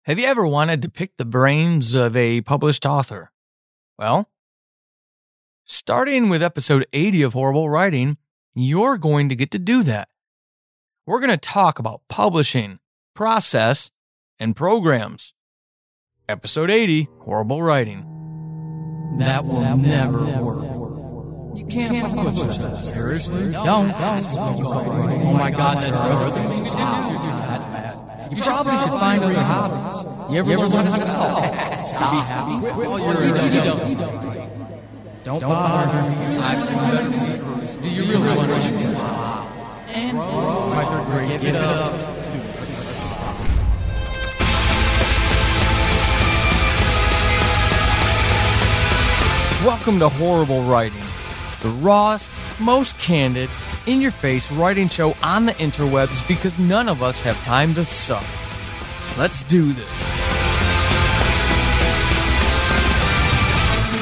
Have you ever wanted to pick the brains of a published author? Well, starting with episode 80 of Horrible Writing, you're going to get to do that. We're going to talk about publishing, process, and programs. Episode 80, Horrible Writing. That will never work. You can't publish that. Seriously? Don't. Oh my God, that's everything. That's bad. You probably should find other hobbies. You ever learn how to spell? Stop. Be happy. Don't bother. I've seen better papers. Do you really want to shoot? And my third grade. Give it up. Welcome to Horrible Writing, the rawest, most candid, in-your-face writing show on the interwebs because none of us have time to suck. Let's do this.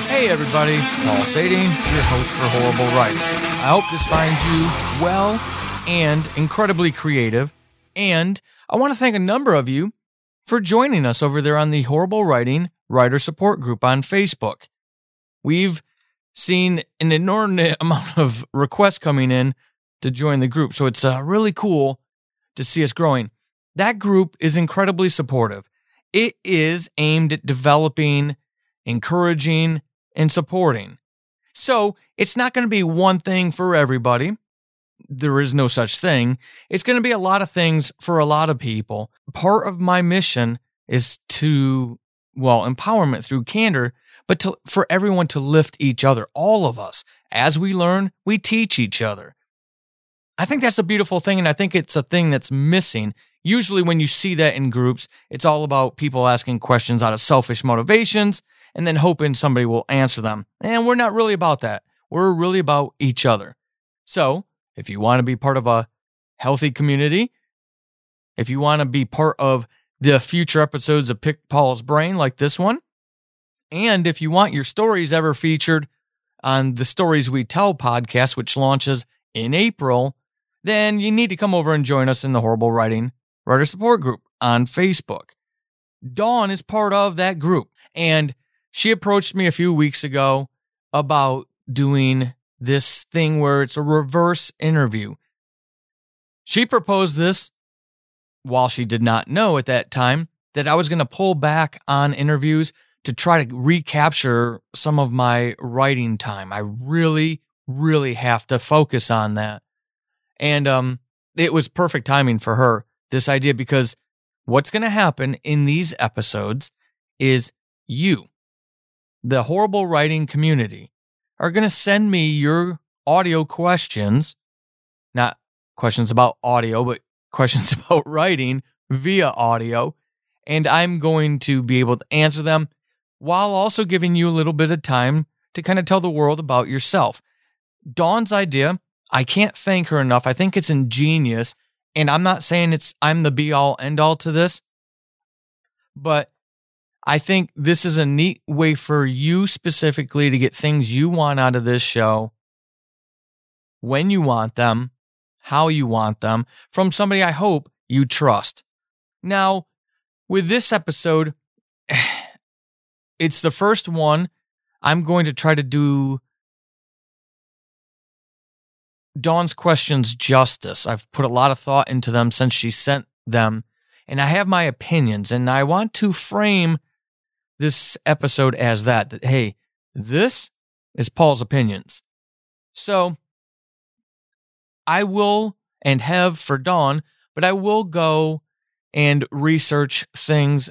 Hey everybody, Paul Sading, your host for Horrible Writing. I hope this finds you well and incredibly creative, and I want to thank a number of you for joining us over there on the Horrible Writing Writer Support Group on Facebook. We've seen an inordinate amount of requests coming in to join the group, so it's really cool to see us growing. That group is incredibly supportive. It is aimed at developing, encouraging, and supporting. So it's not going to be one thing for everybody. There is no such thing. It's going to be a lot of things for a lot of people. Part of my mission is to, empowerment through candor, but for everyone to lift each other, all of us. As we learn, we teach each other. I think that's a beautiful thing, and I think it's a thing that's missing. Usually when you see that in groups, it's all about people asking questions out of selfish motivations and then hoping somebody will answer them. And we're not really about that. We're really about each other. So, if you want to be part of a healthy community, if you want to be part of the future episodes of Pick Paul's Brain like this one, and if you want your stories ever featured on the Stories We Tell podcast, which launches in April, then you need to come over and join us in the Horrible Writing Writer Support Group on Facebook. Dawn is part of that group, and she approached me a few weeks ago about doing this thing where it's a reverse interview. She proposed this while she did not know at that time that I was going to pull back on interviews to try to recapture some of my writing time. I really, really have to focus on that. And it was perfect timing for her, this idea, because what's going to happen in these episodes is you, the Horrible Writing community, are going to send me your audio questions, not questions about audio, but questions about writing via audio, and I'm going to be able to answer them while also giving you a little bit of time to kind of tell the world about yourself. Dawn's idea, I can't thank her enough. I think it's ingenious, and I'm not saying I'm the be-all, end-all to this, but I think this is a neat way for you specifically to get things you want out of this show, when you want them, how you want them, from somebody I hope you trust. Now, with this episode, it's the first one. I'm going to try to do Dawn's questions justice. I've put a lot of thought into them since she sent them, and I have my opinions, and I want to frame this episode as that, hey, this is Paul's opinions. So I will, and have for Dawn, but I will go and research things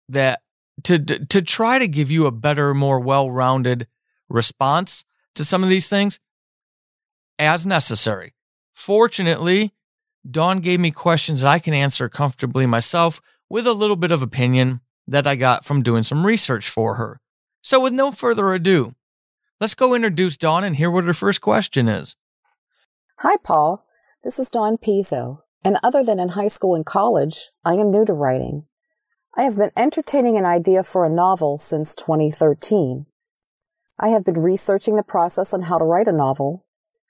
that to try to give you a better, more well-rounded response to some of these things as necessary. Fortunately, Dawn gave me questions that I can answer comfortably myself with a little bit of opinion that I got from doing some research for her. So with no further ado, let's go introduce Dawn and hear what her first question is. Hi, Paul. This is Dawn Pizzo, and other than in high school and college, I am new to writing. I have been entertaining an idea for a novel since 2013. I have been researching the process on how to write a novel.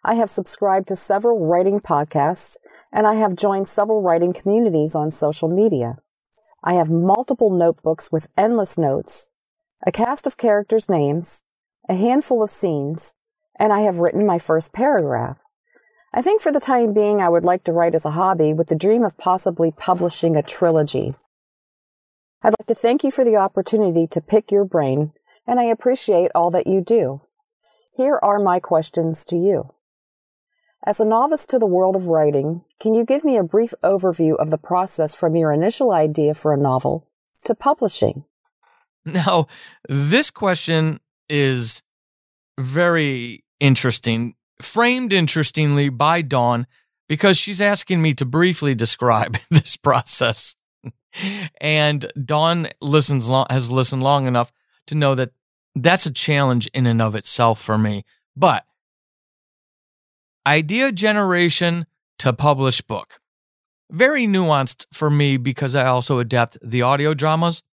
I have subscribed to several writing podcasts, and I have joined several writing communities on social media. I have multiple notebooks with endless notes, a cast of characters' names, a handful of scenes, and I have written my first paragraph. I think for the time being I would like to write as a hobby with the dream of possibly publishing a trilogy. I'd like to thank you for the opportunity to pick your brain, and I appreciate all that you do. Here are my questions to you. As a novice to the world of writing, can you give me a brief overview of the process from your initial idea for a novel to publishing? Now, this question is very interesting, framed interestingly by Dawn, because she's asking me to briefly describe this process. And Dawn has listened long enough to know that that's a challenge in and of itself for me. But idea generation to published book. Very nuanced for me because I also adapt the audio dramas.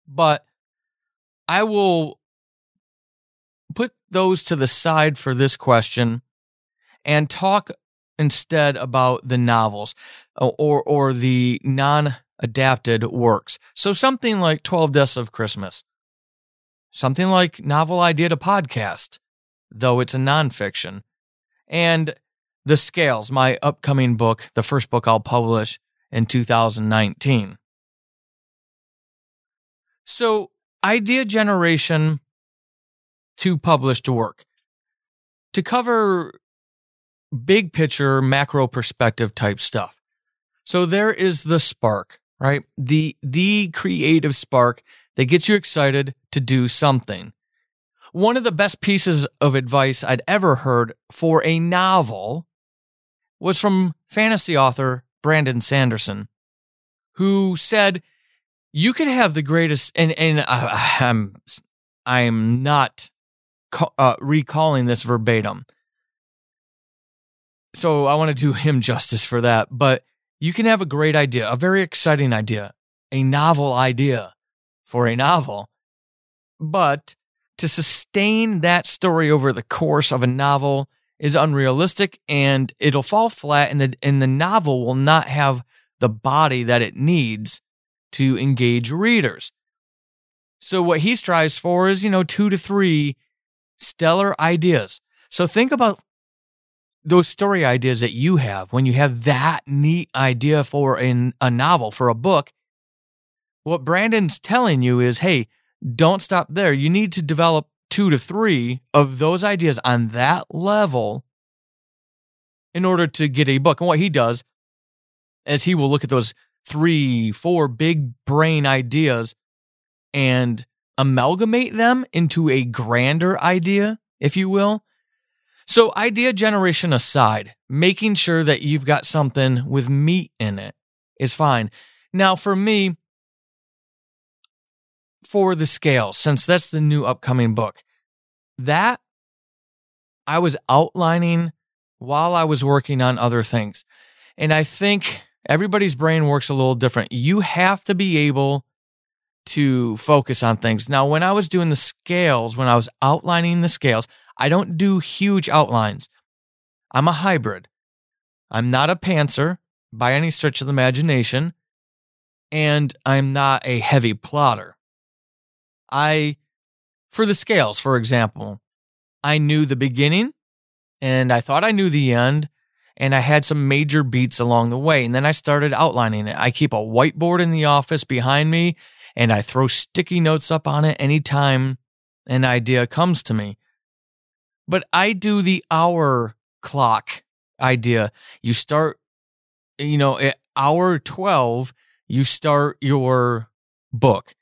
But I will put those to the side for this question and talk instead about the novels or the non-adapted works. So something like 12 Deaths of Christmas. Something like Novel Idea to Podcast, though it's a nonfiction. And The Scales, my upcoming book, the first book I'll publish in 2019. So, idea generation to published work. To cover big picture, macro perspective type stuff. So there is the spark, right? The creative spark that gets you excited to do something. One of the best pieces of advice I'd ever heard for a novel was from fantasy author Brandon Sanderson, who said, you can have the greatest, and I'm not recalling this verbatim, so I want to do him justice for that, but you can have a great idea, a very exciting idea, a novel idea for a novel, but to sustain that story over the course of a novel is unrealistic, and it'll fall flat, and the novel will not have the body that it needs to engage readers. So what he strives for is, 2 to 3 stellar ideas. So think about those story ideas that you have when you have that neat idea for a novel, for a book. What Brandon's telling you is, hey, don't stop there. You need to develop 2 to 3 of those ideas on that level in order to get a book. And what he does is he will look at those 3, 4 big brain ideas and amalgamate them into a grander idea, if you will. So idea generation aside, making sure that you've got something with meat in it is fine. Now, for me, for The Scales, since that's the new upcoming book, that I was outlining while I was working on other things. And I think everybody's brain works a little different. You have to be able to focus on things. Now, when I was doing The Scales, when I was outlining The Scales, I don't do huge outlines. I'm a hybrid. I'm not a pantser by any stretch of the imagination, and I'm not a heavy plotter. For The Scales, for example, I knew the beginning, and I thought I knew the end, and I had some major beats along the way, and then I started outlining it. I keep a whiteboard in the office behind me, and I throw sticky notes up on it anytime an idea comes to me. But I do the hour clock idea. You start, at hour 12, you start your book.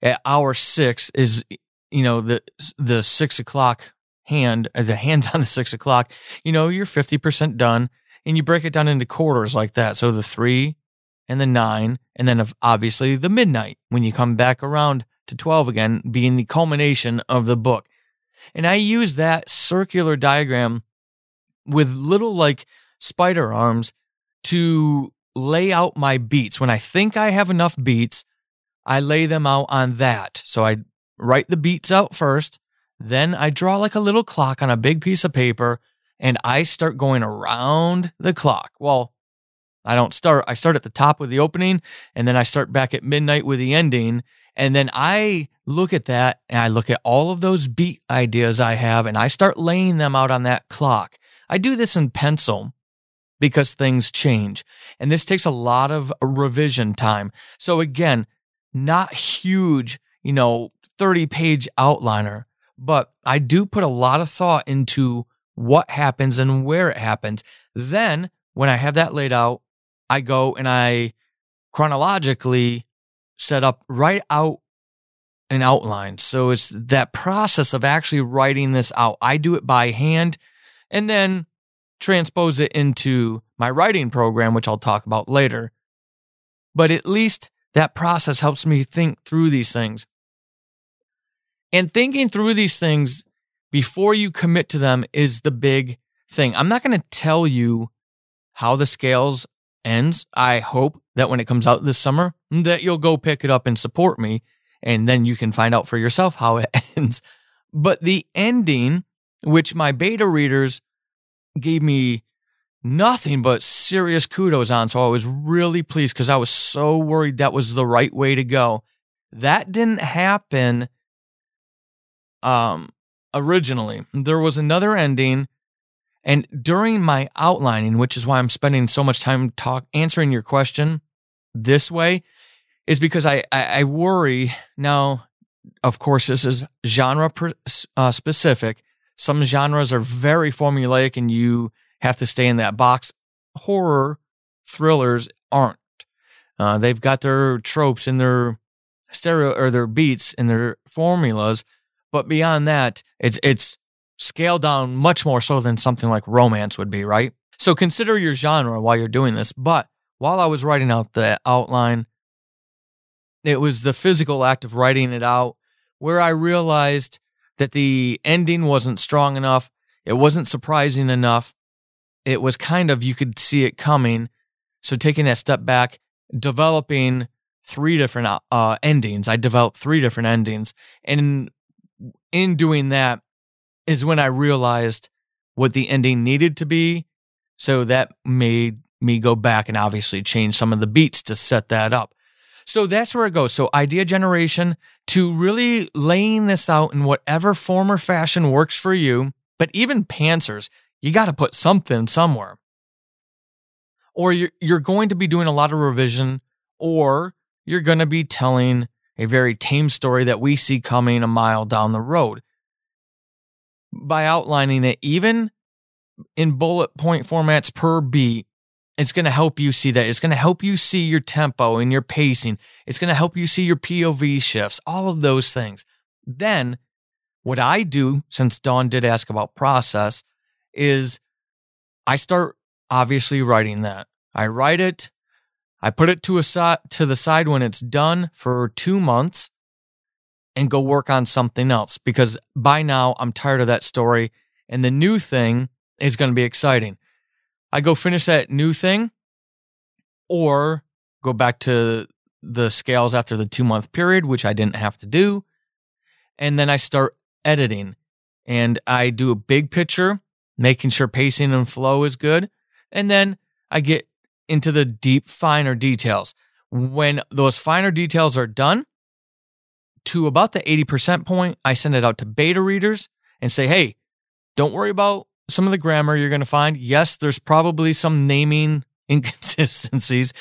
At hour 6 is, the 6 o'clock hand, the hands on the 6 o'clock, you're 50% done, and you break it down into quarters like that. So the 3 and the 9, and then obviously the midnight when you come back around to 12 again, being the culmination of the book. And I use that circular diagram with little like spider arms to lay out my beats. When I think I have enough beats, I lay them out on that. So I write the beats out first, then I draw like a little clock on a big piece of paper, and I start going around the clock. Well, I start at the top with the opening, and then I start back at midnight with the ending. And then I look at that, and I look at all of those beat ideas I have, and I start laying them out on that clock. I do this in pencil because things change, and this takes a lot of revision time. So again, not huge, 30-page outliner, but I do put a lot of thought into what happens and where it happens. Then when I have that laid out, I go and I chronologically set up, write out an outline. So it's that process of actually writing this out. I do it by hand and then transpose it into my writing program, which I'll talk about later. But at least that process helps me think through these things. And thinking through these things before you commit to them is the big thing. I'm not going to tell you how the Scales ends. I hope that when it comes out this summer, that you'll go pick it up and support me, and then you can find out for yourself how it ends. But the ending, which my beta readers gave me nothing but serious kudos on, so I was really pleased because I was so worried that was the right way to go. That didn't happen originally. There was another ending. And during my outlining, which is why I'm spending so much time answering your question this way, is because I worry. Now, of course, this is genre specific. Some genres are very formulaic and you have to stay in that box. Horror thrillers aren't. They've got their tropes and their their beats and their formulas. But beyond that, it's scaled down much more so than something like romance would be, right? So consider your genre while you're doing this. But while I was writing out the outline, it was the physical act of writing it out where I realized that the ending wasn't strong enough. It wasn't surprising enough. It was kind of, you could see it coming. So taking that step back, developing 3 different endings. I developed 3 different endings. And in doing that, is when I realized what the ending needed to be. So that made me go back and obviously change some of the beats to set that up. So that's where it goes. So idea generation to really laying this out in whatever form or fashion works for you. But even pantsers, you got to put something somewhere. Or you're going to be doing a lot of revision, or you're going to be telling a very tame story that we see coming a mile down the road. By outlining it, even in bullet point formats per beat, it's going to help you see that. It's going to help you see your tempo and your pacing. It's going to help you see your POV shifts, all of those things. Then, what I do, since Dawn did ask about process, is I start obviously writing that. I write it. I put it to the side when it's done for 2 months. And go work on something else, because by now I'm tired of that story and the new thing is going to be exciting. I go finish that new thing or go back to the Scales after the 2-month period, which I didn't have to do. And then I start editing and I do a big picture, making sure pacing and flow is good. And then I get into the deep, finer details. When those finer details are done, to about the 80% point, I send it out to beta readers and say, hey, don't worry about some of the grammar you're going to find. Yes, there's probably some naming inconsistencies.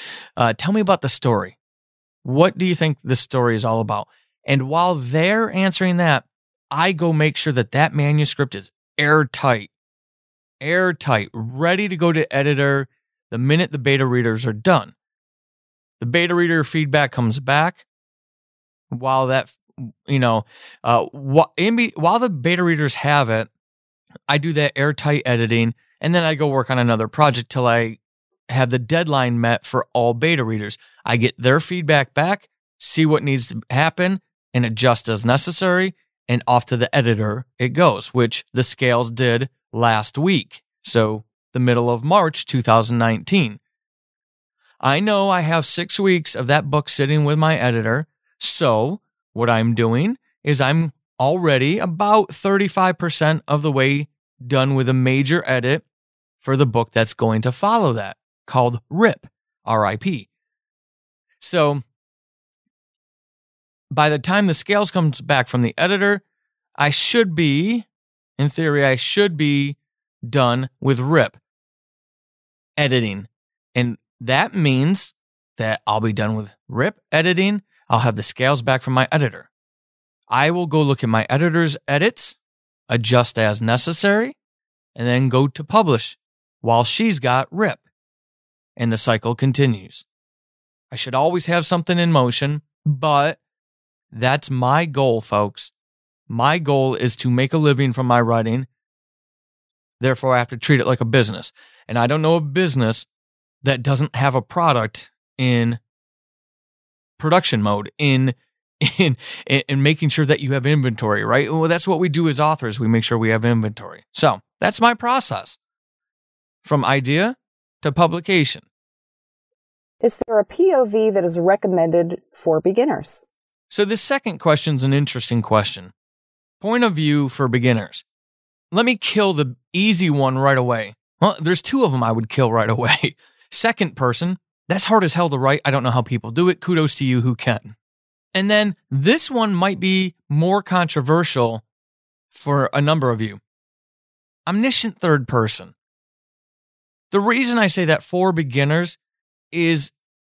Tell me about the story. What do you think the story is all about? And while they're answering that, I go make sure that that manuscript is airtight, ready to go to editor the minute the beta readers are done. The beta reader feedback comes back. While that, while the beta readers have it, I do that airtight editing, and then I go work on another project till I have the deadline met for all beta readers. I get their feedback back, see what needs to happen, and adjust as necessary, and off to the editor it goes, which the Scales did last week. So the middle of March 2019. I know I have 6 weeks of that book sitting with my editor. So what I'm doing is I'm already about 35% of the way done with a major edit for the book that's going to follow that. called RIP, R-I-P. So by the time the scales comes back from the editor, in theory, I should be done with RIP editing. And that means that I'll be done with RIP editing. I'll have the scales back from my editor. I will go look at my editor's edits, adjust as necessary, and then go to publish while she's got RIP. And the cycle continues. I should always have something in motion, but that's my goal, folks. My goal is to make a living from my writing. Therefore, I have to treat it like a business. And I don't know a business that doesn't have a product in production mode, in making sure that you have inventory, right? Well, that's what we do as authors. We make sure we have inventory. So that's my process from idea to publication. Is there a POV that is recommended for beginners? So this second question is an interesting question. Point of view for beginners. Let me kill the easy one right away. Well, there's two of them I would kill right away. Second person, that's hard as hell to write. I don't know how people do it. Kudos to you who can. And then this one might be more controversial for a number of you. Omniscient third person. The reason I say that for beginners is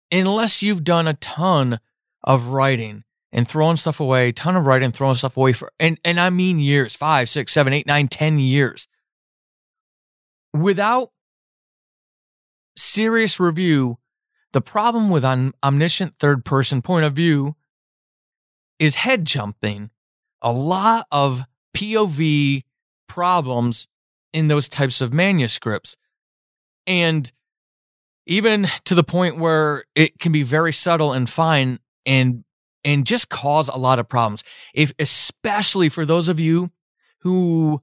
unless you've done a ton of writing and throwing stuff away, ton of writing, throwing stuff away and I mean years, 5, 6, 7, 8, 9, 10 years. Without serious review, the problem with omniscient third person point of view is head jumping. A lot of POV problems in those types of manuscripts. And even to the point where it can be very subtle and fine and just cause a lot of problems. Especially for those of you who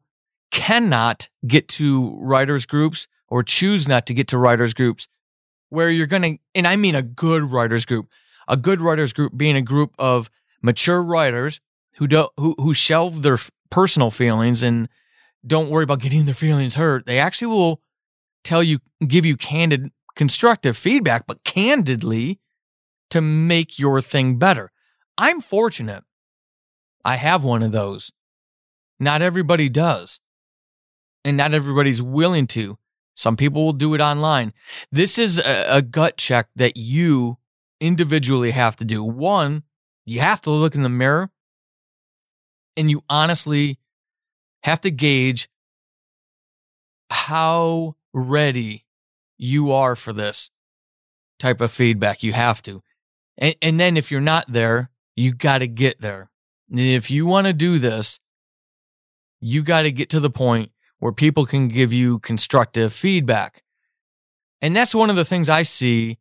cannot get to writers groups or choose not to get to writers groups where you're going to, and I mean a good writers group being a group of mature writers who shelve their personal feelings and don't worry about getting their feelings hurt. They actually will give you candid, constructive feedback, but candidly to make your thing better. I'm fortunate. I have one of those. Not everybody does. And not everybody's willing to. Some people will do it online. This is a gut check that you individually have to do. One, you have to look in the mirror and you honestly have to gauge how ready you are for this type of feedback. You have to. And then if you're not there, you got to get there. And if you want to do this, you got to get to the point where people can give you constructive feedback. And that's one of the things I see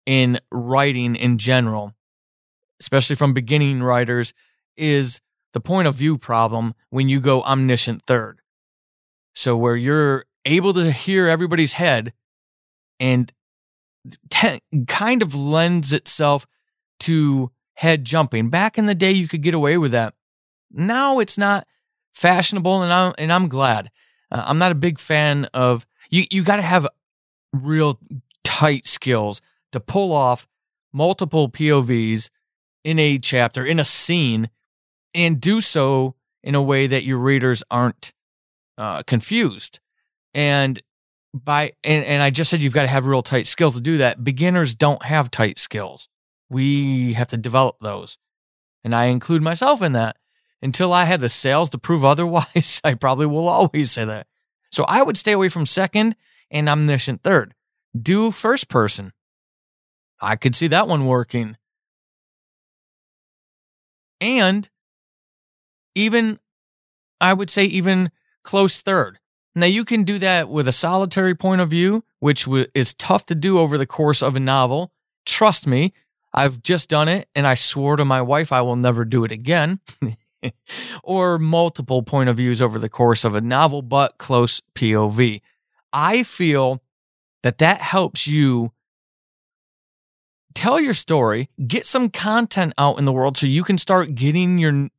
in writing in general, especially from beginning writers, is the point of view problem when you go omniscient third. So where you're able to hear everybody's head and kind of lends itself to head jumping. Back in the day, you could get away with that. Now it's not fashionable, and I'm glad. I'm not a big fan of you got to have real tight skills to pull off multiple POVs in a chapter, in a scene, and do so in a way that your readers aren't confused. And I just said you've got to have real tight skills to do that. Beginners don't have tight skills. We have to develop those. And I include myself in that. Until I have the sales to prove otherwise, I probably will always say that. So I would stay away from second and omniscient third. Do first person. I could see that one working. And I would say even close third. Now you can do that with a solitary point of view, which is tough to do over the course of a novel. Trust me, I've just done it and I swore to my wife I will never do it again. Or multiple point of views over the course of a novel, but close POV. I feel that helps you tell your story, get some content out in the world so you can start getting your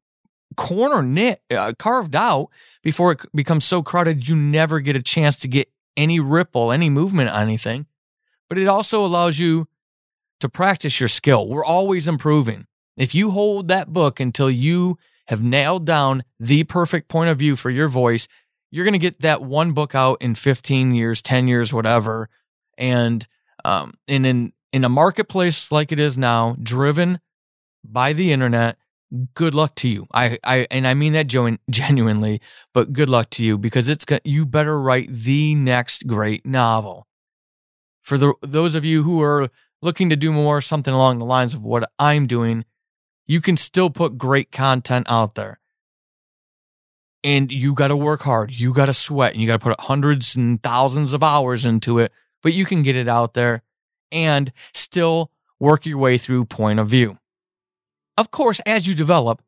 corner carved out before it becomes so crowded you never get a chance to get any ripple, any movement on anything. but it also allows you to practice your skill. We're always improving. If you hold that book until you have nailed down the perfect point of view for your voice, you're going to get that one book out in 15 years, 10 years, whatever. And in a marketplace like it is now, driven by the internet, good luck to you. I mean that genuinely, but good luck to you, because you better write the next great novel. For those of you who are looking to do more, something along the lines of what I'm doing, you can still put great content out there. And you got to work hard. You got to sweat. And you got to put hundreds and thousands of hours into it. But you can get it out there and still work your way through point of view. Of course, as you develop,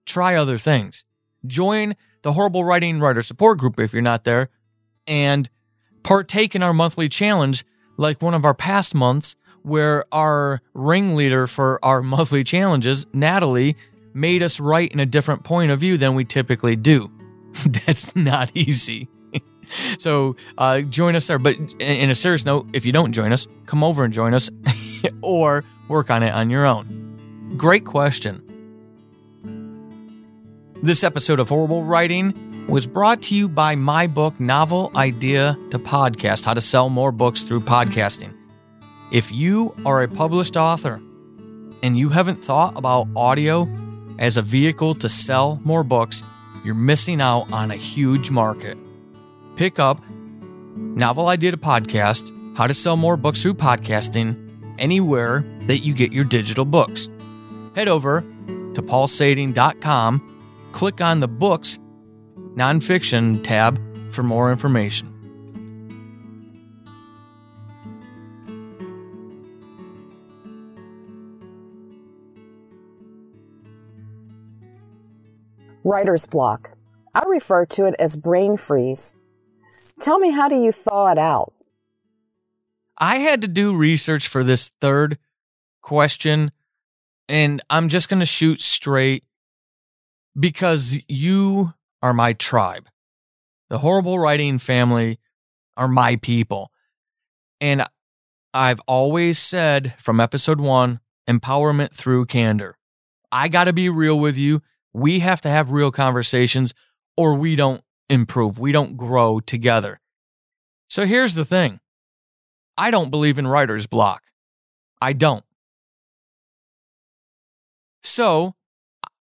try other things. Join the Horrible Writing Writer Support Group if you're not there, and partake in our monthly challenge like one of our past months, where our ringleader for our monthly challenges, Natalie, made us write in a different point of view than we typically do. That's not easy. So join us there. But in a serious note, if you don't join us, come over and join us or work on it on your own. Great question. This episode of Horrible Writing was brought to you by my book, Novel Idea to Podcast, How to Sell More Books Through Podcasting. If you are a published author and you haven't thought about audio as a vehicle to sell more books, you're missing out on a huge market. Pick up Novel Idea to Podcast, How to Sell More Books Through Podcasting, anywhere that you get your digital books. Head over to paulsading.com, click on the Books Nonfiction tab for more information. Writer's block. I refer to it as brain freeze. Tell me, how do you thaw it out? I had to do research for this third question, and I'm just going to shoot straight because you are my tribe. The Horrible Writing family are my people. And I've always said from episode 1, empowerment through candor. I got to be real with you. We have to have real conversations or we don't improve. We don't grow together. So here's the thing. I don't believe in writer's block. I don't. So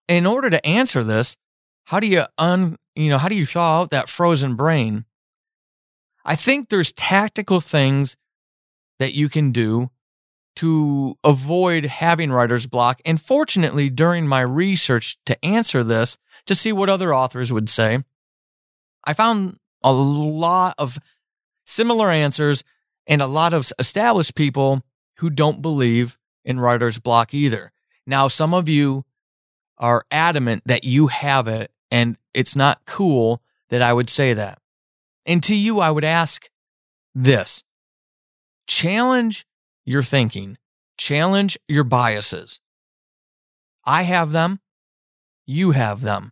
in order to answer this, how do you thaw out that frozen brain? I think there's tactical things that you can do to avoid having writer's block. And fortunately, during my research to answer this, to see what other authors would say, I found a lot of similar answers and a lot of established people who don't believe in writer's block either. Now, some of you are adamant that you have it, and it's not cool that I would say that. And to you, I would ask this. Challenge your thinking. Challenge your biases. I have them. You have them.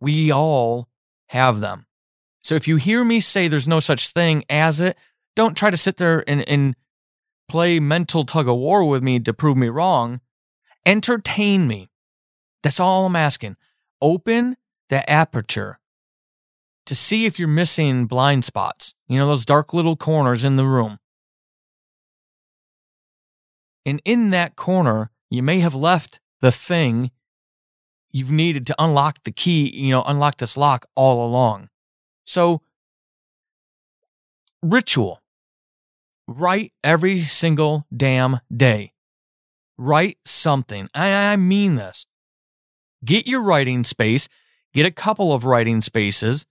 We all have them. So if you hear me say there's no such thing as it, don't try to sit there and play mental tug of war with me to prove me wrong. Entertain me. That's all I'm asking. Open the aperture to see if you're missing blind spots. Those dark little corners in the room. And in that corner, you may have left the thing you've needed to unlock the key, unlock this lock all along. So, ritual. Write every single damn day. Write something. I mean this. Get your writing space. Get a couple of writing spaces,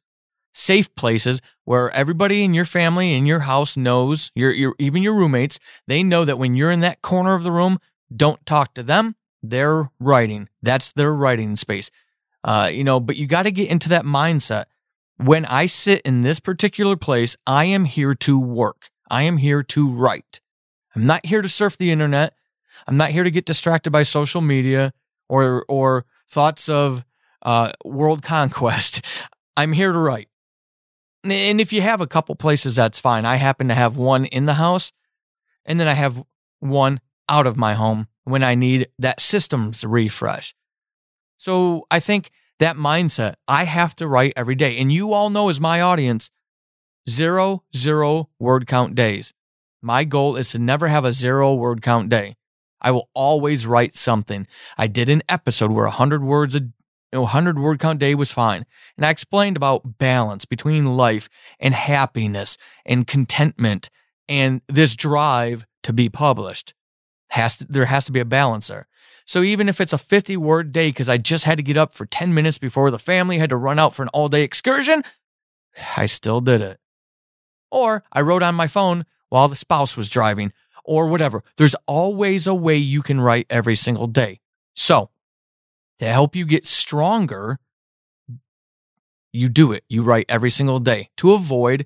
safe places where everybody in your family, in your house knows, even your roommates, they know that when you're in that corner of the room, don't talk to them. They're writing. That's their writing space. But you got to get into that mindset. When I sit in this particular place, I am here to work. I am here to write. I'm not here to surf the internet. I'm not here to get distracted by social media or thoughts of world conquest. I'm here to write. And if you have a couple places, that's fine. I happen to have one in the house And then I have one out of my home when I need that systems refresh. So I think that mindset, I have to write every day. And you all know, as my audience, 0 word count days. My goal is to never have a 0 word count day. I will always write something. I did an episode where 100 word count day was fine. And I explained about balance between life and happiness and contentment and this drive to be published. There has to be a balance there. So even if it's a 50-word day because I just had to get up for 10 minutes before the family had to run out for an all-day excursion, I still did it. Or I wrote on my phone while the spouse was driving or whatever. There's always a way you can write every single day. So to help you get stronger, you do it. You write every single day to avoid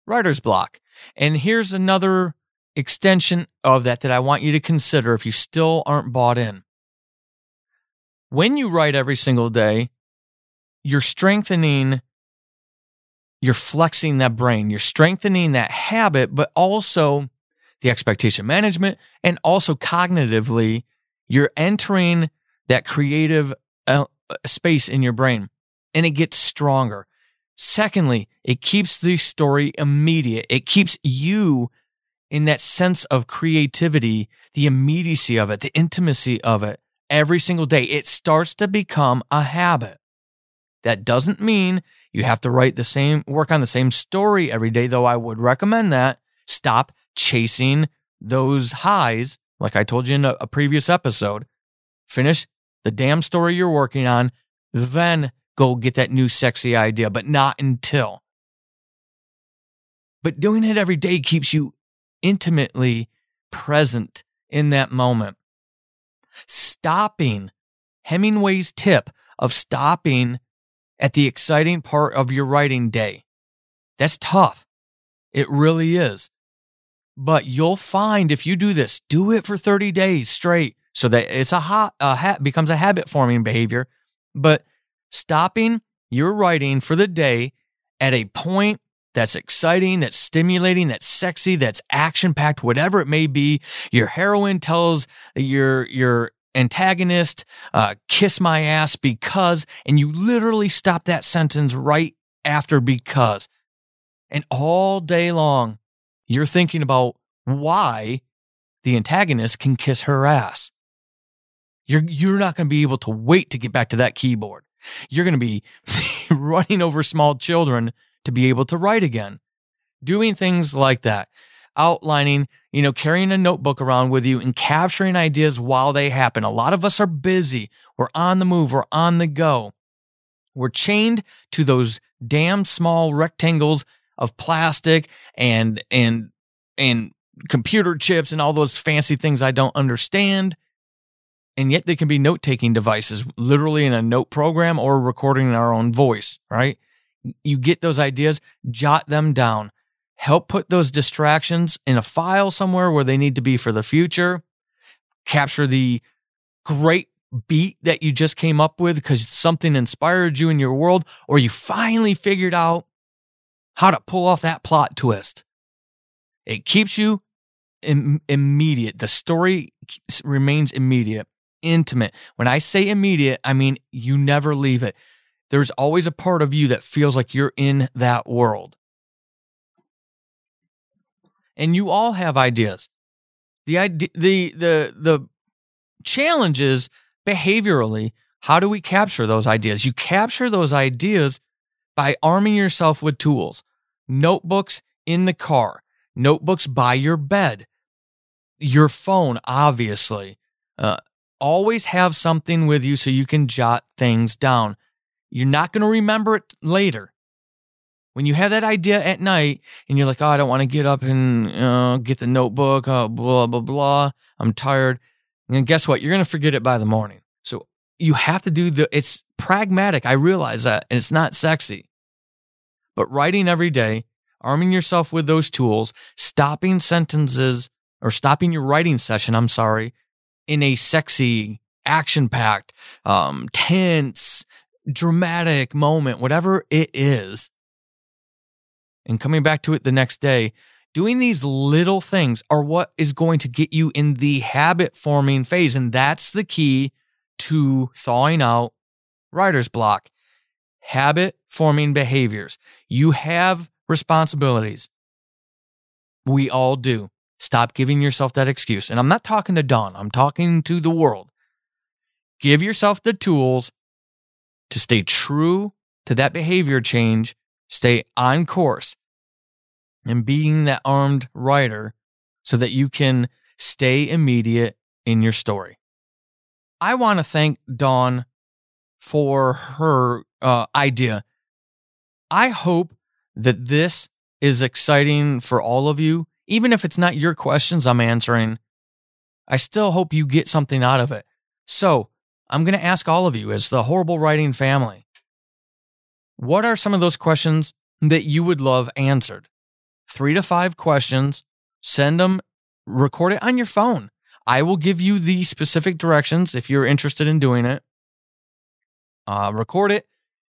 writer's block. And here's another extension of that I want you to consider if you still aren't bought in. When you write every single day, you're flexing that brain, you're strengthening that habit, but also the expectation management, and also cognitively, you're entering that creative space in your brain, and it gets stronger. Secondly, it keeps the story immediate. It keeps you in that sense of creativity, the immediacy of it, the intimacy of it every single day. It starts to become a habit. That doesn't mean you have to work on the same story every day, though I would recommend that. Stop chasing those highs, like I told you in a previous episode. Finish the damn story you're working on, then go get that new sexy idea, but not until. But doing it every day keeps you intimately present in that moment. Stopping, Hemingway's tip of stopping at the exciting part of your writing day. That's tough. It really is. But you'll find if you do this, do it for 30 days straight so that it's becomes a habit-forming behavior. But stopping your writing for the day at a point that's exciting, that's stimulating, that's sexy, that's action-packed, whatever it may be. Your heroine tells your antagonist, kiss my ass because, and you literally stop that sentence right after because. And all day long, you're thinking about why the antagonist can kiss her ass. You're not going to be able to wait to get back to that keyboard. You're going to be running over small children to be able to write again. Doing things like that. Outlining, carrying a notebook around with you and capturing ideas while they happen. A lot of us are busy. We're on the move. We're on the go. We're chained to those damn small rectangles of plastic and computer chips and all those fancy things I don't understand. And yet they can be note-taking devices, literally in a note program or recording in our own voice, right? You get those ideas, jot them down. Help put those distractions in a file somewhere where they need to be for the future. Capture the great beat that you just came up with because something inspired you in your world, or you finally figured out how to pull off that plot twist. It keeps you immediate. The story remains immediate, intimate. When I say immediate, I mean you never leave it. There's always a part of you that feels like you're in that world. And you all have ideas. The challenge is behaviorally, how do we capture those ideas? You capture those ideas by arming yourself with tools. Notebooks in the car, notebooks by your bed, your phone, obviously. Always have something with you so you can jot things down. You're not going to remember it later. When you have that idea at night and you're like, I don't want to get up and get the notebook, blah, blah, blah, I'm tired. And guess what? You're going to forget it by the morning. So you have to it's pragmatic. I realize that, and it's not sexy. But writing every day, arming yourself with those tools, stopping your writing session, in a sexy, action-packed, tense, dramatic moment, whatever it is, and coming back to it the next day, Doing these little things are what is going to get you in the habit-forming phase, and that's the key to thawing out writer's block. Habit-forming behaviors. You have responsibilities. We all do. Stop giving yourself that excuse. And I'm not talking to Dawn. I'm talking to the world. Give yourself the tools to stay true to that behavior change, stay on course, and being that armed writer so that you can stay immediate in your story. I want to thank Dawn for her idea. I hope that this is exciting for all of you. Even if it's not your questions I'm answering, I still hope you get something out of it. So I'm going to ask all of you as the Horrible Writing family, what are some of those questions that you would love answered? 3 to 5 questions. Send them, record it on your phone. I will give you the specific directions if you're interested in doing it. Record it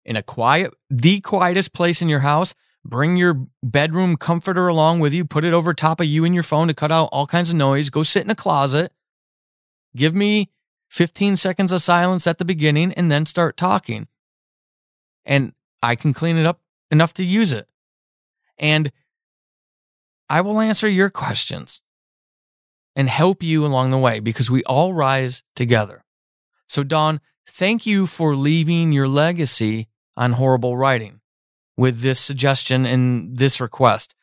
in the quietest place in your house. Bring your bedroom comforter along with you. Put it over top of you and your phone to cut out all kinds of noise. Go sit in a closet. Give me 15 seconds of silence at the beginning and then start talking. And I can clean it up enough to use it. And I will answer your questions and help you along the way because we all rise together. So, Dawn, thank you for leaving your legacy on Horrible Writing with this suggestion and this request.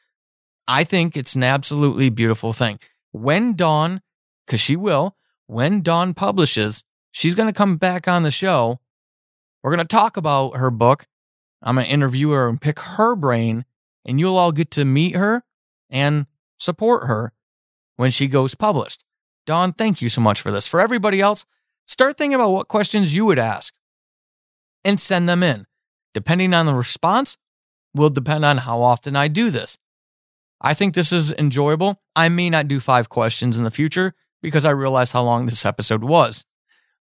I think it's an absolutely beautiful thing. When Dawn, because she will, when Dawn publishes, she's going to come back on the show. We're going to talk about her book. I'm going to interview her and pick her brain, and you'll all get to meet her and support her when she goes published. Dawn, thank you so much for this. For everybody else, start thinking about what questions you would ask and send them in. Depending on the response, will depend on how often I do this. I think this is enjoyable. I may not do 5 questions in the future because I realized how long this episode was.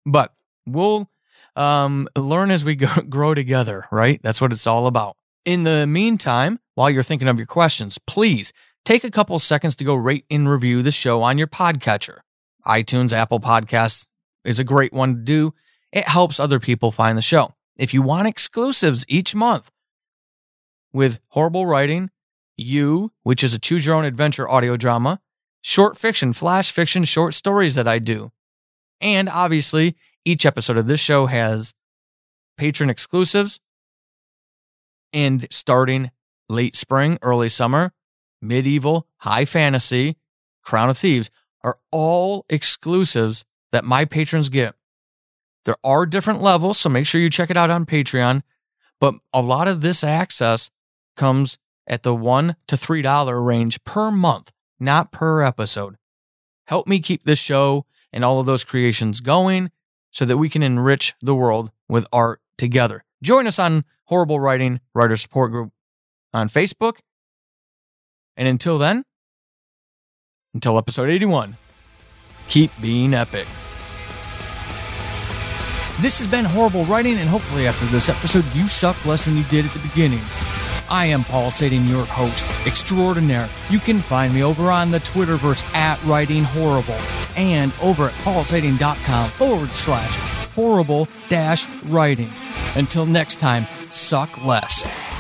But we'll learn as we grow together, right? That's what it's all about. In the meantime, while you're thinking of your questions, please take a couple seconds to go rate and review the show on your podcatcher. iTunes, Apple Podcasts is a great one to do. It helps other people find the show. If you want exclusives each month with Horrible Writing, You, which is a choose your own adventure audio drama, short fiction, flash fiction, short stories that I do. And obviously, each episode of this show has patron exclusives. And starting late spring, early summer, medieval, high fantasy, Crown of Thieves are all exclusives that my patrons get. There are different levels, so make sure you check it out on Patreon. But a lot of this access comes at the $1 to $3 range per month, not per episode. Help me keep this show and all of those creations going so that we can enrich the world with art together. Join us on Horrible Writing Writer Support Group on Facebook. And until then, until episode 81, keep being epic. This has been Horrible Writing, and hopefully after this episode, you suck less than you did at the beginning. I am Paul Sading, your host extraordinaire. You can find me over on the Twitterverse at Writing Horrible and over at paulsading.com/horrible-writing. Until next time, suck less.